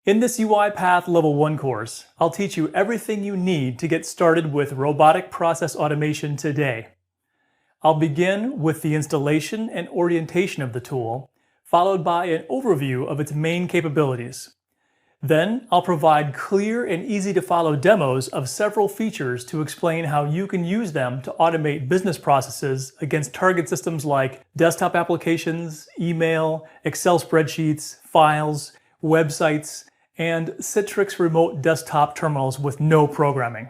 In this UiPath Level 1 course, I'll teach you everything you need to get started with robotic process automation today. I'll begin with the installation and orientation of the tool, followed by an overview of its main capabilities. Then, I'll provide clear and easy-to-follow demos of several features to explain how you can use them to automate business processes against target systems like desktop applications, email, Excel spreadsheets, files, websites, and Citrix remote desktop terminals with no programming.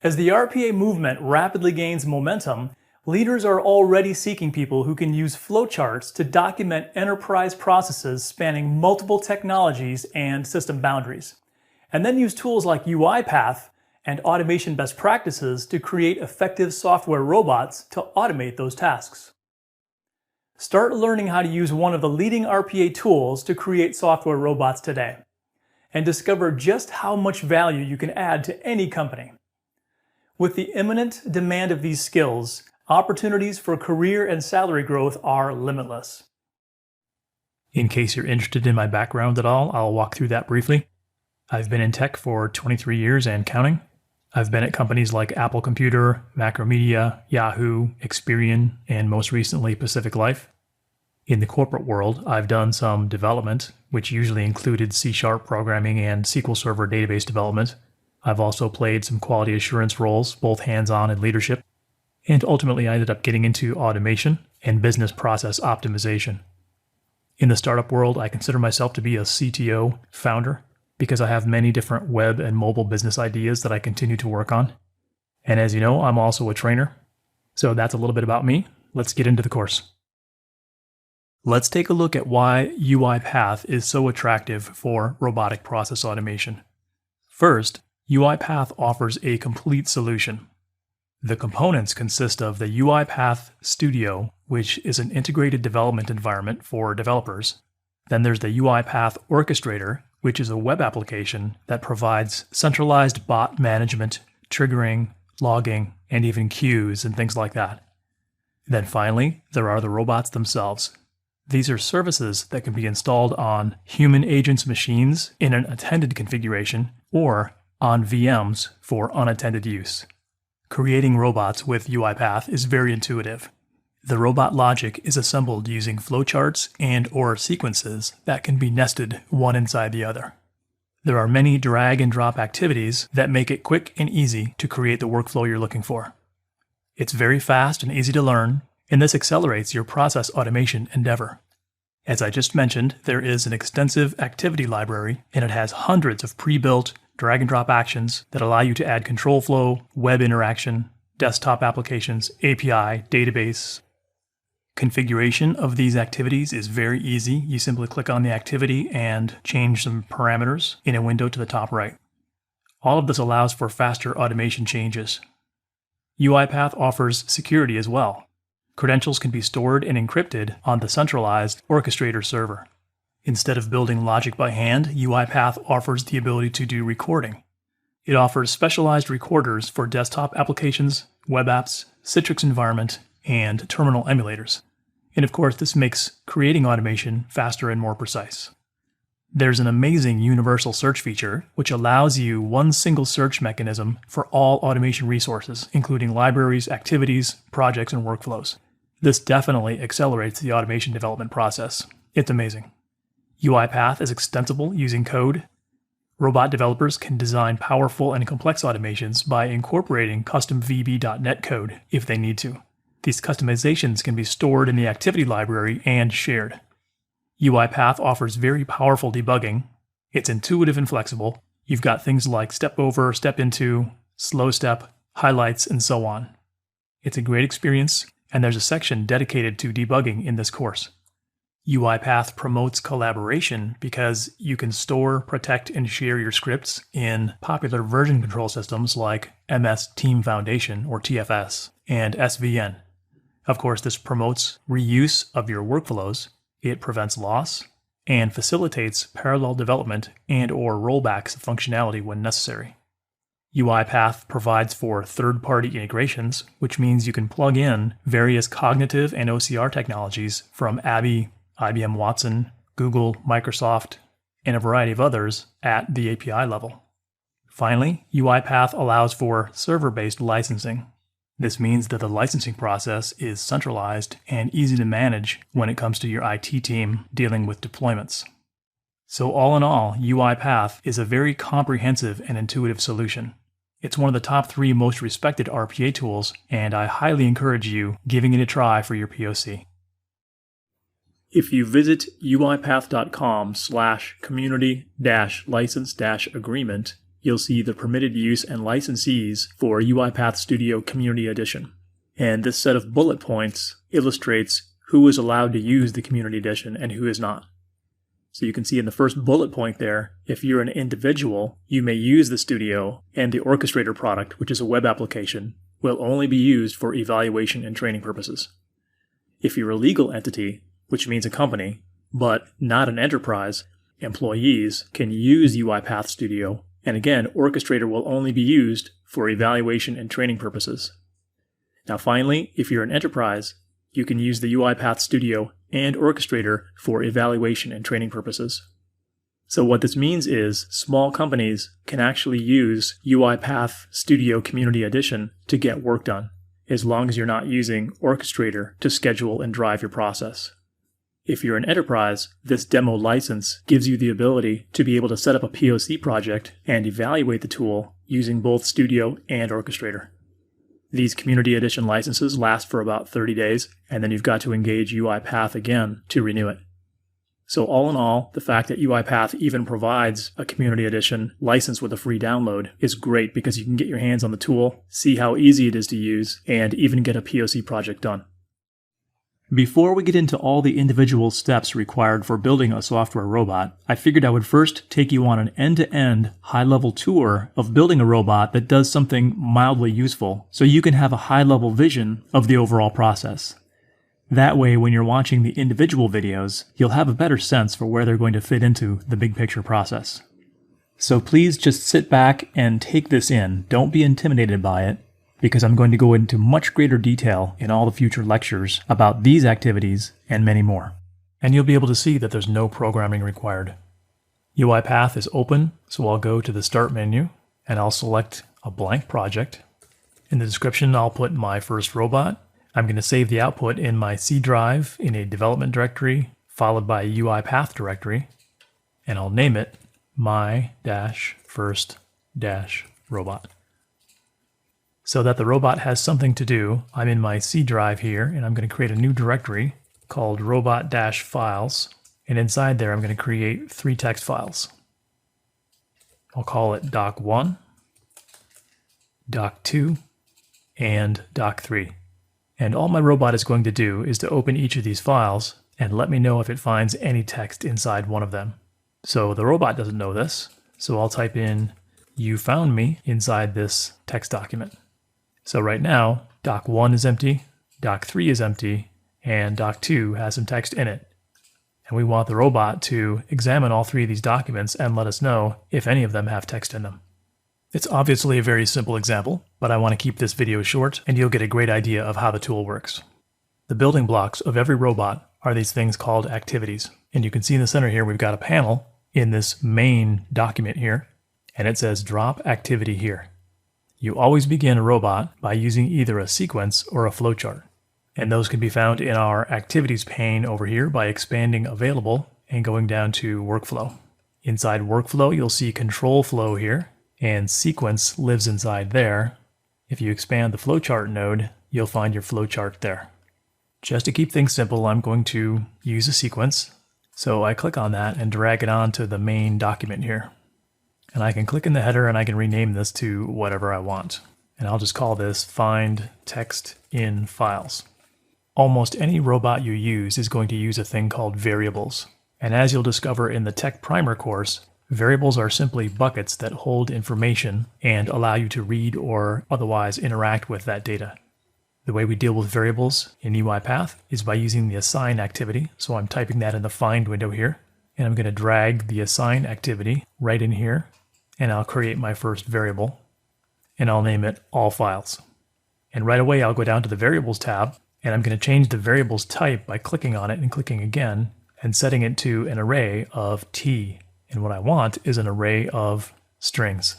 As the RPA movement rapidly gains momentum, leaders are already seeking people who can use flowcharts to document enterprise processes spanning multiple technologies and system boundaries, and then use tools like UiPath and automation best practices to create effective software robots to automate those tasks. Start learning how to use one of the leading RPA tools to create software robots today, and discover just how much value you can add to any company. With the imminent demand of these skills, opportunities for career and salary growth are limitless. In case you're interested in my background at all, I'll walk through that briefly. I've been in tech for 23 years and counting. I've been at companies like Apple Computer, Macromedia, Yahoo, Experian, and most recently Pacific Life. In the corporate world, I've done some development, which usually included C# programming and SQL Server database development. I've also played some quality assurance roles, both hands-on and leadership. And ultimately, I ended up getting into automation and business process optimization. In the startup world, I consider myself to be a CTO founder because I have many different web and mobile business ideas that I continue to work on. And as you know, I'm also a trainer. So that's a little bit about me. Let's get into the course. Let's take a look at why UiPath is so attractive for robotic process automation. First, UiPath offers a complete solution. The components consist of the UiPath Studio, which is an integrated development environment for developers. Then there's the UiPath Orchestrator, which is a web application that provides centralized bot management, triggering, logging, and even queues and things like that. Then finally, there are the robots themselves. These are services that can be installed on human agents machines in an attended configuration or on VMs for unattended use. Creating robots with UiPath is very intuitive. The robot logic is assembled using flowcharts and/or sequences that can be nested one inside the other. There are many drag and drop activities that make it quick and easy to create the workflow you're looking for. It's very fast and easy to learn, and this accelerates your process automation endeavor. As I just mentioned, there is an extensive activity library, and it has hundreds of pre-built drag and drop actions that allow you to add control flow, web interaction, desktop applications, API, database. Configuration of these activities is very easy. You simply click on the activity and change some parameters in a window to the top right. All of this allows for faster automation changes. UiPath offers security as well. Credentials can be stored and encrypted on the centralized orchestrator server. Instead of building logic by hand, UiPath offers the ability to do recording. It offers specialized recorders for desktop applications, web apps, Citrix environment, and terminal emulators. And of course, this makes creating automation faster and more precise. There's an amazing universal search feature, which allows you one single search mechanism for all automation resources, including libraries, activities, projects, and workflows. This definitely accelerates the automation development process. It's amazing. UiPath is extensible using code. Robot developers can design powerful and complex automations by incorporating custom VB.NET code if they need to. These customizations can be stored in the activity library and shared. UiPath offers very powerful debugging. It's intuitive and flexible. You've got things like step over, step into, slow step, highlights, and so on. It's a great experience, and there's a section dedicated to debugging in this course. UiPath promotes collaboration because you can store, protect, and share your scripts in popular version control systems like MS Team Foundation, or TFS, and SVN. Of course, this promotes reuse of your workflows, it prevents loss, and facilitates parallel development and/or rollbacks of functionality when necessary. UiPath provides for third-party integrations, which means you can plug in various cognitive and OCR technologies from Abby, IBM Watson, Google, Microsoft, and a variety of others at the API level. Finally, UiPath allows for server-based licensing. This means that the licensing process is centralized and easy to manage when it comes to your IT team dealing with deployments. So all in all, UiPath is a very comprehensive and intuitive solution. It's one of the top 3 most respected RPA tools, and I highly encourage you giving it a try for your POC. If you visit uipath.com/community-license-agreement, you'll see the permitted use and licensees for UiPath Studio Community Edition. And this set of bullet points illustrates who is allowed to use the Community Edition and who is not. So you can see in the first bullet point there, if you're an individual, you may use the Studio, and the Orchestrator product, which is a web application, will only be used for evaluation and training purposes. If you're a legal entity, which means a company, but not an enterprise, employees can use UiPath Studio, and again, Orchestrator will only be used for evaluation and training purposes. Now finally, if you're an enterprise, you can use the UiPath Studio and Orchestrator for evaluation and training purposes. So what this means is small companies can actually use UiPath Studio Community Edition to get work done, as long as you're not using Orchestrator to schedule and drive your process. If you're an enterprise, this demo license gives you the ability to be able to set up a POC project and evaluate the tool using both Studio and Orchestrator. These Community Edition licenses last for about 30 days, and then you've got to engage UiPath again to renew it. So all in all, the fact that UiPath even provides a Community Edition license with a free download is great because you can get your hands on the tool, see how easy it is to use, and even get a POC project done. Before we get into all the individual steps required for building a software robot, I figured I would first take you on an end-to-end, high-level tour of building a robot that does something mildly useful, so you can have a high-level vision of the overall process. That way, when you're watching the individual videos, you'll have a better sense for where they're going to fit into the big picture process. So please just sit back and take this in. Don't be intimidated by it, because I'm going to go into much greater detail in all the future lectures about these activities and many more. And you'll be able to see that there's no programming required. UiPath is open, so I'll go to the Start menu, and I'll select a blank project. In the description, I'll put my first robot. I'm going to save the output in my C drive in a development directory, followed by a UiPath directory, and I'll name it my-first-robot. So that the robot has something to do, I'm in my C drive here, and I'm going to create a new directory called robot-files, and inside there I'm going to create 3 text files. I'll call it doc1, doc2, and doc3. And all my robot is going to do is to open each of these files and let me know if it finds any text inside one of them. So the robot doesn't know this, so I'll type in "you found me" inside this text document. So right now, doc1 is empty, doc3 is empty, and doc2 has some text in it. And we want the robot to examine all 3 of these documents and let us know if any of them have text in them. It's obviously a very simple example, but I want to keep this video short and you'll get a great idea of how the tool works. The building blocks of every robot are these things called activities. And you can see in the center here we've got a panel in this main document here, and it says drop activity here. You always begin a robot by using either a sequence or a flowchart. And those can be found in our activities pane over here by expanding available and going down to workflow. Inside workflow, you'll see control flow here, and sequence lives inside there. If you expand the flowchart node, you'll find your flowchart there. Just to keep things simple, I'm going to use a sequence. So I click on that and drag it onto the main document here. And I can click in the header and I can rename this to whatever I want. And I'll just call this Find Text in Files. Almost any robot you use is going to use a thing called variables. And as you'll discover in the Tech Primer course, variables are simply buckets that hold information and allow you to read or otherwise interact with that data. The way we deal with variables in UiPath is by using the assign activity. So I'm typing that in the find window here, and I'm going to drag the assign activity right in here, and I'll create my first variable, and I'll name it all files. And right away I'll go down to the variables tab, and I'm going to change the variables type by clicking on it and clicking again, and setting it to an array of T. And what I want is an array of strings.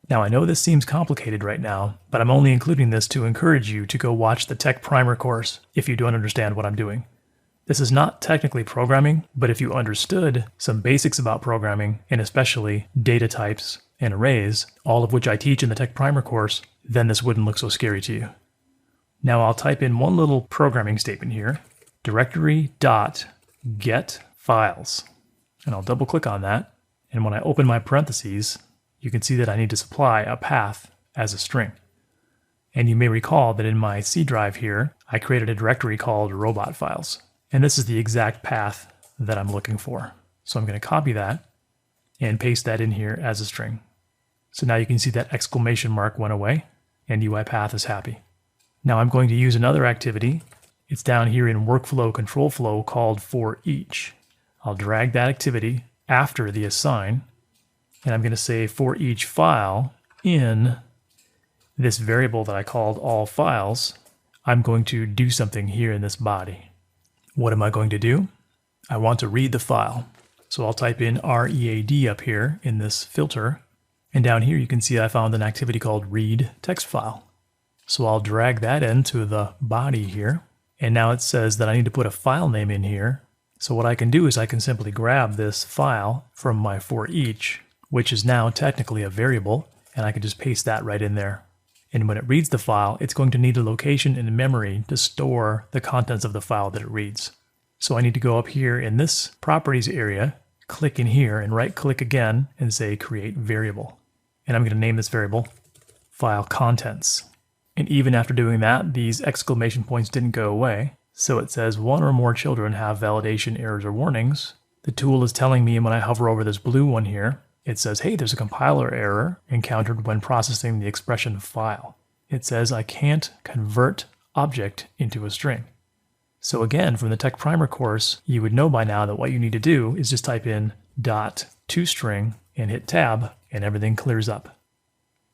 Now I know this seems complicated right now, but I'm only including this to encourage you to go watch the Tech Primer course if you don't understand what I'm doing. This is not technically programming, but if you understood some basics about programming, and especially data types and arrays, all of which I teach in the Tech Primer course, then this wouldn't look so scary to you. Now I'll type in one little programming statement here, directory.getFiles, and I'll double click on that, and when I open my parentheses, you can see that I need to supply a path as a string. And you may recall that in my C drive here, I created a directory called robot files. And this is the exact path that I'm looking for. So I'm going to copy that and paste that in here as a string. So now you can see that exclamation mark went away and UiPath is happy. Now I'm going to use another activity. It's down here in workflow control flow called for each. I'll drag that activity after the assign, and I'm going to say for each file in this variable that I called all files, I'm going to do something here in this body. What am I going to do? I want to read the file. So I'll type in READ up here in this filter, and down here you can see I found an activity called read text file. So I'll drag that into the body here, and now it says that I need to put a file name in here. So what I can do is I can simply grab this file from my for each, which is now technically a variable, and I can just paste that right in there. And when it reads the file, it's going to need a location in memory to store the contents of the file that it reads. So I need to go up here in this properties area, click in here, and right click again and say create variable. And I'm going to name this variable file contents. And even after doing that, these exclamation points didn't go away. So it says one or more children have validation errors or warnings. The tool is telling me when I hover over this blue one here, it says, hey, there's a compiler error encountered when processing the expression file. It says I can't convert object into a string. So again, from the Tech Primer course, you would know by now that what you need to do is just type in .toString and hit tab, and everything clears up.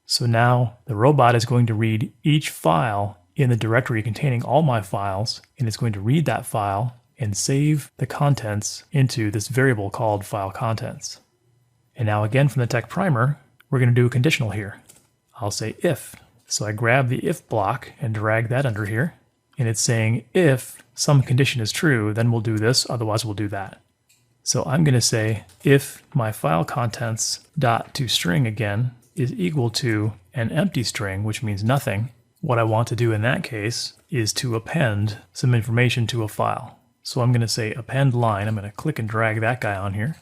So now the robot is going to read each file in the directory containing all my files, and it's going to read that file and save the contents into this variable called file contents. And now again from the Tech Primer, we're going to do a conditional here. I'll say if. So I grab the if block and drag that under here. And it's saying if some condition is true, then we'll do this, otherwise we'll do that. So I'm going to say if my file contents .toString again is equal to an empty string, which means nothing, what I want to do in that case is to append some information to a file. So I'm going to say append line. I'm going to click and drag that guy on here.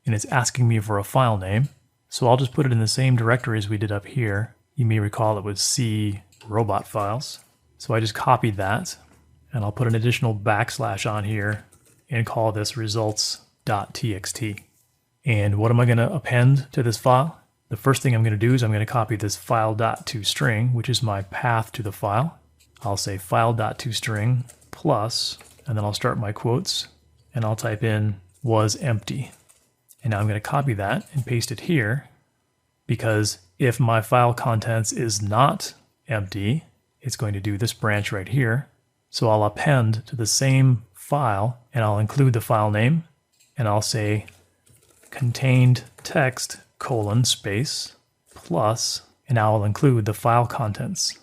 And it's asking me for a file name. So I'll just put it in the same directory as we did up here. You may recall it was C robot files. So I just copied that, and I'll put an additional backslash on here and call this results.txt. And what am I going to append to this file? The first thing I'm going to do is I'm going to copy this file.toString, which is my path to the file. I'll say file.toString plus, and then I'll start my quotes, and I'll type in was empty. And now I'm going to copy that and paste it here, because if my file contents is not empty, it's going to do this branch right here. So I'll append to the same file, and I'll include the file name, and I'll say contained text : space plus, and I'll include the file contents.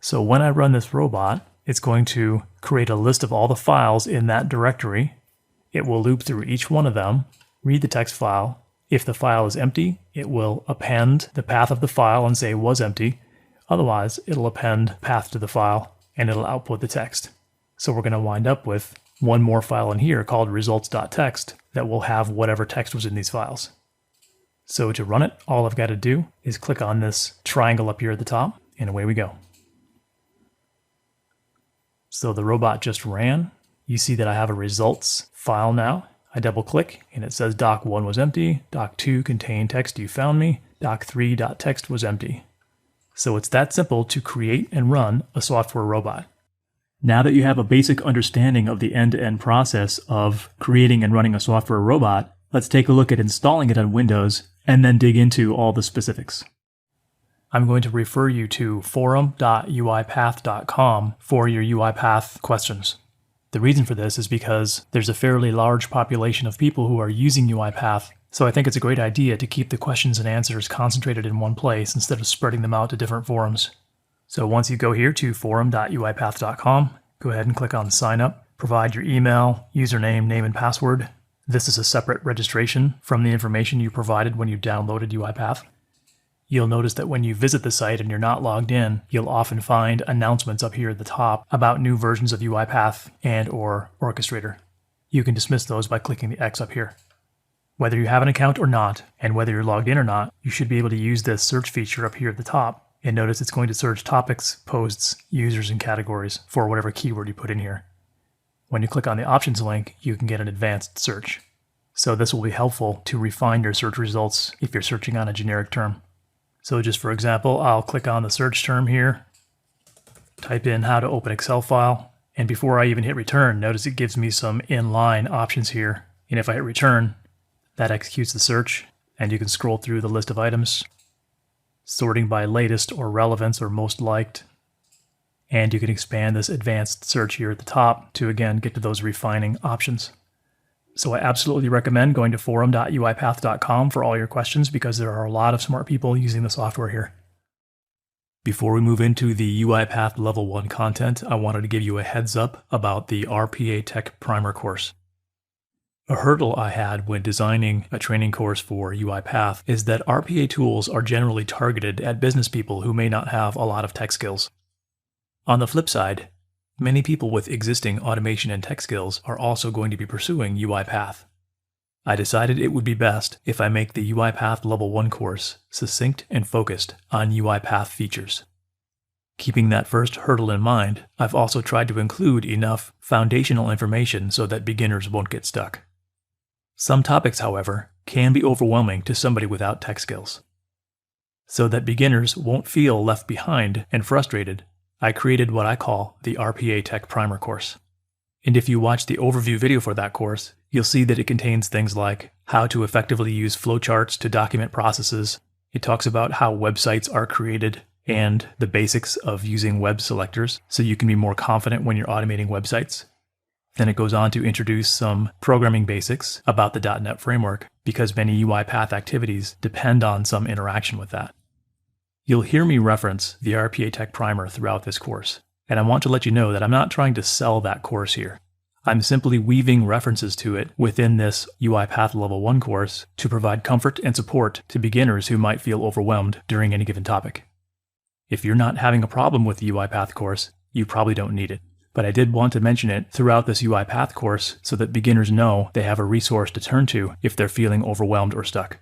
So when I run this robot, it's going to create a list of all the files in that directory. It will loop through each one of them, read the text file. If the file is empty, it will append the path of the file and say was empty. Otherwise, it'll append path to the file and it'll output the text. So we're going to wind up with one more file in here called results.txt that will have whatever text was in these files. So to run it, all I've got to do is click on this triangle up here at the top, and away we go. So the robot just ran. You see that I have a results file now. I double click and it says doc1 was empty, doc2 contained text you found me, doc3.txt was empty. So it's that simple to create and run a software robot. Now that you have a basic understanding of the end-to-end process of creating and running a software robot, let's take a look at installing it on Windows and then dig into all the specifics. I'm going to refer you to forum.uipath.com for your UiPath questions. The reason for this is because there's a fairly large population of people who are using UiPath, so I think it's a great idea to keep the questions and answers concentrated in one place instead of spreading them out to different forums. So once you go here to forum.uipath.com, go ahead and click on Sign Up, provide your email, username, name, and password. This is a separate registration from the information you provided when you downloaded UiPath. You'll notice that when you visit the site and you're not logged in, you'll often find announcements up here at the top about new versions of UiPath and/or Orchestrator. You can dismiss those by clicking the X up here. Whether you have an account or not, and whether you're logged in or not, you should be able to use this search feature up here at the top. And notice it's going to search topics, posts, users, and categories for whatever keyword you put in here. When you click on the options link, you can get an advanced search. So this will be helpful to refine your search results if you're searching on a generic term. So just for example, I'll click on the search term here, type in how to open Excel file, and before I even hit return, notice it gives me some inline options here. And if I hit return, that executes the search, and you can scroll through the list of items, sorting by latest or relevance or most liked. And you can expand this advanced search here at the top to again get to those refining options. So I absolutely recommend going to forum.uipath.com for all your questions because there are a lot of smart people using the software here. Before we move into the UiPath Level 1 content, I wanted to give you a heads up about the RPA Tech Primer course. A hurdle I had when designing a training course for UiPath is that RPA tools are generally targeted at business people who may not have a lot of tech skills. On the flip side, many people with existing automation and tech skills are also going to be pursuing UiPath. I decided it would be best if I make the UiPath Level 1 course succinct and focused on UiPath features. Keeping that first hurdle in mind, I've also tried to include enough foundational information so that beginners won't get stuck. Some topics, however, can be overwhelming to somebody without tech skills. So that beginners won't feel left behind and frustrated, I created what I call the RPA Tech Primer course. And if you watch the overview video for that course, you'll see that it contains things like how to effectively use flowcharts to document processes. It talks about how websites are created and the basics of using web selectors so you can be more confident when you're automating websites. Then it goes on to introduce some programming basics about the .NET framework because many UiPath activities depend on some interaction with that. You'll hear me reference the RPA Tech Primer throughout this course, and I want to let you know that I'm not trying to sell that course here. I'm simply weaving references to it within this UiPath Level 1 course to provide comfort and support to beginners who might feel overwhelmed during any given topic. If you're not having a problem with the UiPath course, you probably don't need it. But I did want to mention it throughout this UiPath course so that beginners know they have a resource to turn to if they're feeling overwhelmed or stuck.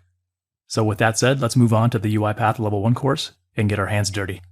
So with that said, let's move on to the UiPath Level 1 course and get our hands dirty.